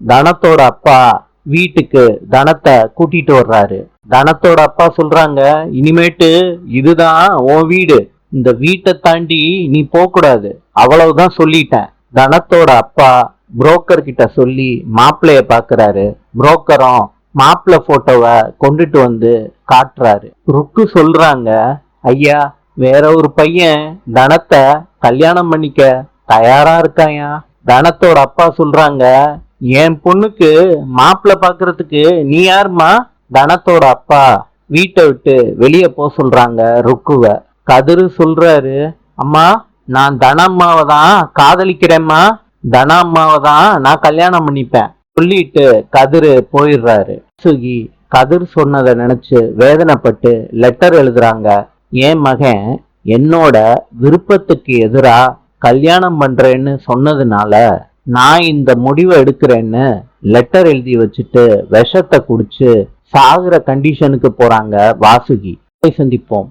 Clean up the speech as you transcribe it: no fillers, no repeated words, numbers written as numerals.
தனத்தோட அப்பா வீட்டுக்கு தனத்தை கூட்டிட்டு வர்றாரு. தனத்தோட அப்பா சொல்றாங்க, இனிமேட்டு இதுதான் உன் வீடு, இந்த வீட்டை தாண்டி நீ போக கூடாது, அவ்வளவுதான் சொல்லிட்டேன். தனத்தோட அப்பா புரோக்கர் கிட்ட சொல்லி மாப்பிள்ளைய பாக்குறாரு. புரோக்கரும் மாப்பிள்ளை போட்டோவை கொண்டுட்டு வந்து காட்டுறாரு. ருக்கு சொல்றாங்க, ஐயா, வேற ஒரு பையன் தனத்தை கல்யாணம் பண்ணிக்க தயாரா இருக்காயா. தனத்தோட அப்பா சொல்றாங்க, என் பொண்ணுக்கு மாப்பிள்ளை பாக்குறதுக்கு நீ யாருமா? தனத்தோட அப்பா வீட்டை விட்டு வெளியே போக சொல்றாங்க ருக்குவ. கதிரு சொல்றாரு, அம்மா, நான் தன அம்மாவை தான் காதலிக்கிறேம்மா, தன அம்மாவை தான் நான் கல்யாணம் பண்ணிப்பேன் சொல்லிட்டு கதிரு போயிடுறாரு. சுகி கதிர் சொன்னதை நினைச்சு வேதனைப்பட்டு லெட்டர் எழுதுறாங்க. என் மகன் என்னோட விருப்பத்துக்கு எதிரா கல்யாணம் பண்றேன்னு சொன்னதுனால நான் இந்த முடிவை எடுக்கிறேன்னு லெட்டர் எழுதி வச்சுட்டு விஷத்தை குடிச்சு சாகுற கண்டிஷனுக்கு போறாங்க வாசுகி. சந்திப்போம்.